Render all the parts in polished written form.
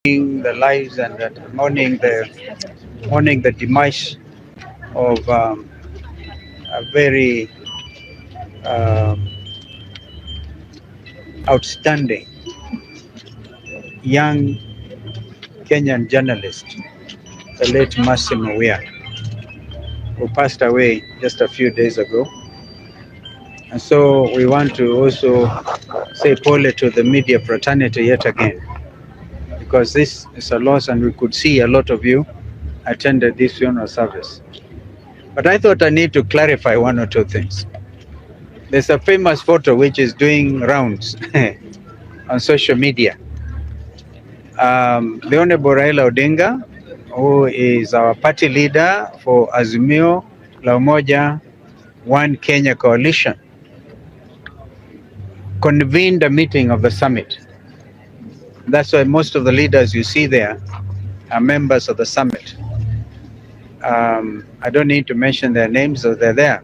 the lives and mourning the demise of a very um, outstanding young Kenyan journalist, the late Massimo Wia, who passed away just a few days ago. And so we want to also say pole to the media fraternity yet again, because this is a loss, and we could see a lot of you attended this funeral service. But I thought I need to clarify one or two things. There's a famous photo which is doing rounds on social media. The Honorable Raila Odinga, who is our party leader for Azimio la Umoja One Kenya coalition, convened a meeting of the summit. That's why most of the leaders you see there are members of the summit. I don't need to mention their names, so they're there.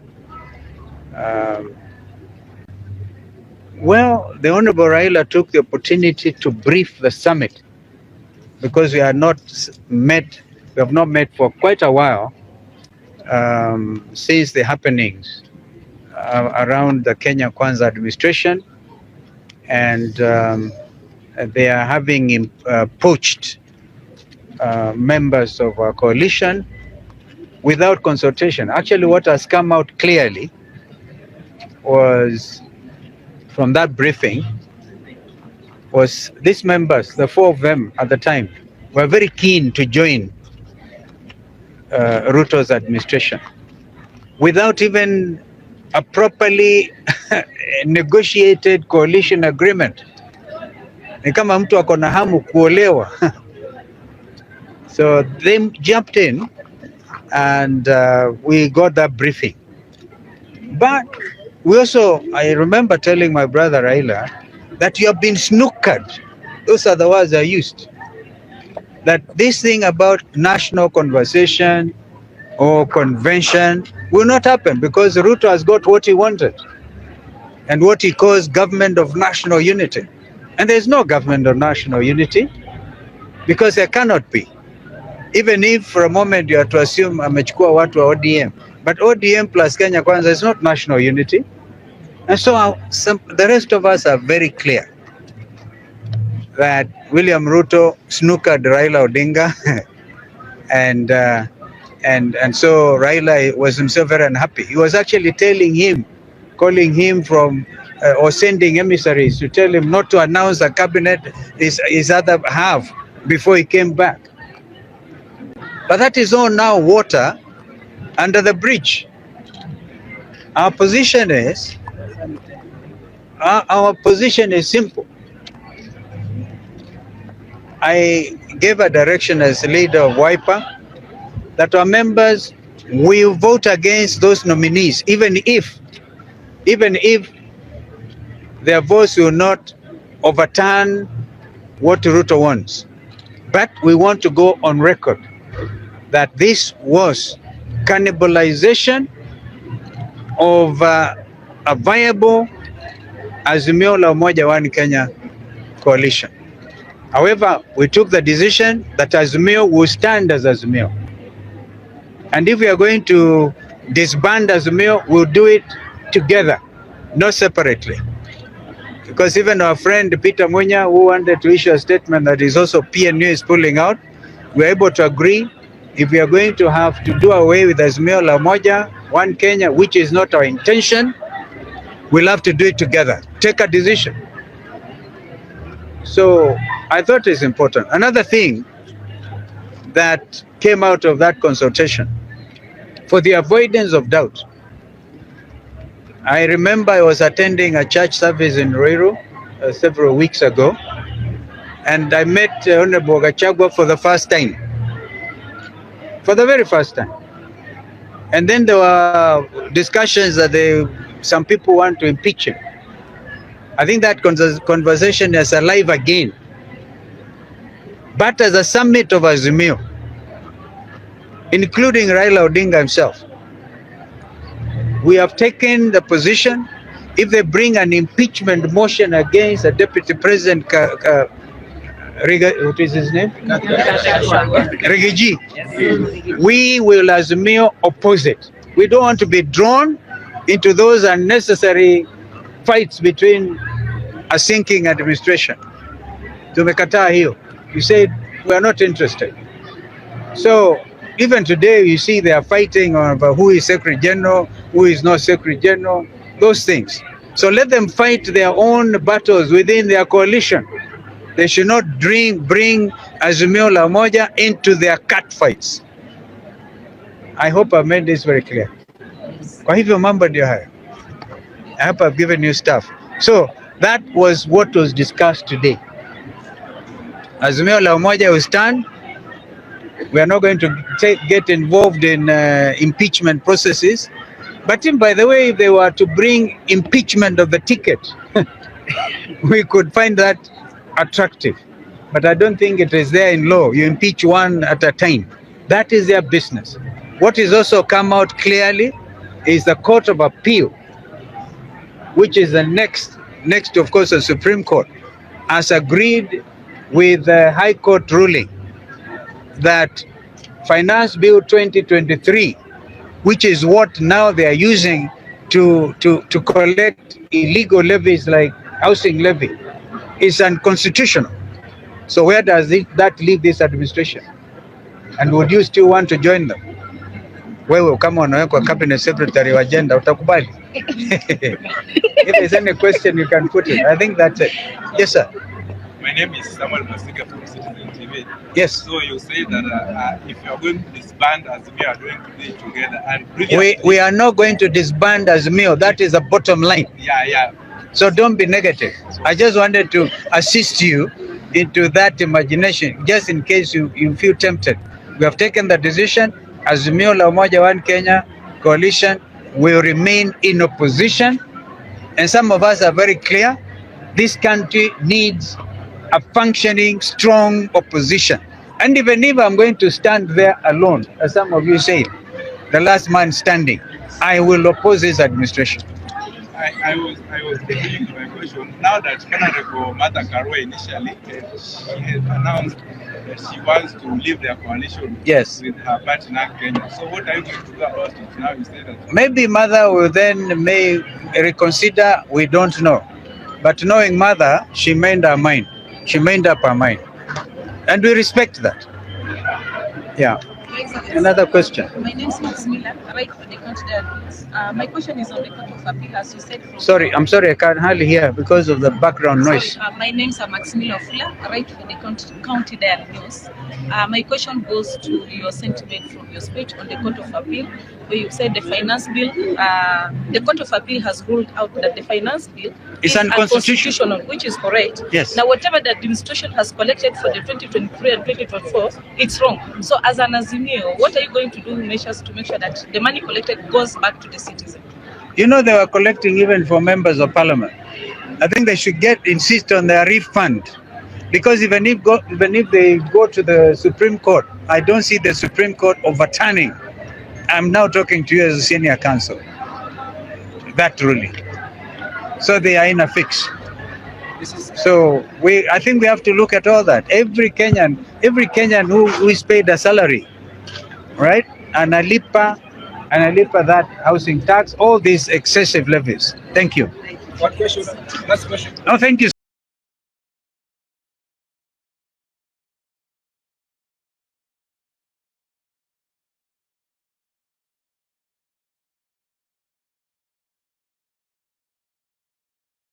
Well, the Honorable Raila took the opportunity to brief the summit, because we have not met for quite a while since the happenings around the Kenya Kwanza administration, and they are having poached members of our coalition without consultation. Actually, what has come out clearly was from that briefing was these members, the four of them at the time, were very keen to join Ruto's administration without even a properly negotiated coalition agreement. Ni kama mtu ako na hamu kuolewa. So they jumped in and we got that briefing. But we also, I remember telling my brother Raila that you have been snookered. Those are the words I used. That this thing about national conversation or convention will not happen, because Ruto has got what he wanted and what he calls government of national unity. And there's no government of national unity, because there cannot be. Even if for a moment you are to assume amechukua watu wa ODM, but ODM plus Kenya Kwanza is not national unity. And so the rest of us are very clear that William Ruto snookered Raila Odinga and so Raila was himself very unhappy. He was actually calling him from or sending emissaries to tell him not to announce a cabinet his other half before he came back. But that is all now water under the bridge. Our position is simple. I gave a direction as leader of Wiper that our members will vote against those nominees, even if their votes will not overturn what Ruto wants. But we want to go on record that this was cannibalization of a viable Azimio la Umoja One Kenya coalition. However, we took the decision that Azimio will stand as Azimio. And if we are going to disband Azimio, we'll do it together, not separately. Because even our friend Peter Munya, who wanted to issue a statement that is also PNU is pulling out, we're able to agree, if we are going to have to do away with Azimio la Umoja One Kenya, which is not our intention, we'll have to do it together. Take a decision. So I thought it's important. Another thing that came out of that consultation, for the avoidance of doubt, I remember I was attending a church service in Ruiru several weeks ago, and I met Honorable Gachagua for the first time. For the very first time. And then there were discussions that some people want to impeach him. I think that conversation is alive again. But as a summit of Azimio, including Raila Odinga himself, we have taken the position, if they bring an impeachment motion against a deputy president what is his name? Rigiji. We will Azimio oppose it. We don't want to be drawn into those unnecessary fights between a sinking administration. Tumekataa hiyo. You said we are not interested. So even today you see they are fighting over who is Secretary General, who is not Secretary General, those things. So let them fight their own battles within their coalition. They should not bring Azimio la Umoja into their cat fights. I hope I've made this very clear. Kwa hivyo mambo ndio hayo. I hope I've given you stuff. So that was what was discussed today. Azimio la Umoja will stand. We are not going to get involved in impeachment processes. But by the way, if they were to bring impeachment of the ticket, we could find that attractive. But I don't think it is there in law. You impeach one at a time. That is their business. What is also come out clearly is the Court of Appeal, which is the next of course the Supreme Court, has agreed with the High Court ruling that Finance Bill 2023, which is what now they are using to collect illegal levies like housing levy, is unconstitutional. So where does that leave this administration? And would you still want to join them? Wewe kama unawekwa cabinet secretary wa agenda utakubali? If there's any question you can put it. I think that's it. Yes, sir. My name is Samuel Masika from Citizen TV. Yes. So you say that if you are going to disband Azimio, you are going to be together. And we are not going to disband Azimio. That is the bottom line. Yeah. So don't be negative. I just wanted to assist you into that imagination, just in case you feel tempted. We have taken the decision. Azimio la Umoja One Kenya coalition will remain in opposition. And some of us are very clear. This country needs a functioning, strong opposition. And even if I'm going to stand there alone, as some of you say, the last man standing, I will oppose this administration. I was thinking to my question. Now that Honorable Martha Karua initially she has announced that she wants to leave their coalition with her partner Kenya. So what are you going to do about it now? You say that maybe Mother will then may reconsider. We don't know, but knowing Mother, she made her mind. She made up her mind, and we respect that. Yeah. Another question. My name is Maximila, right for the country. My question is on the Court of Appeal, as you said. I'm sorry, I can't hardly hear because of the background noise. My name is Maximila Fula, right for the County Dial News. My question goes to your sentiment from your speech on the Court of Appeal, where you said the finance bill, the Court of Appeal has ruled out that the finance bill is unconstitutional, which is correct. Yes. Now, whatever the administration has collected for the 2023 and 2024, it's wrong. So, as an Azimio, what are you going to do measures to make sure that the money collected goes back to the citizen? You know, they were collecting even for members of parliament. I think they should insist on their refund, because even if they go to the Supreme Court, I don't see the Supreme Court overturning. I'm now talking to you as a senior counsel. That ruling. So they are in a fix. So I think we have to look at all that. Every Kenyan who is paid a salary, right? Analipa that housing tax, all these excessive levies. Thank you. what question? Last question. No, thank you.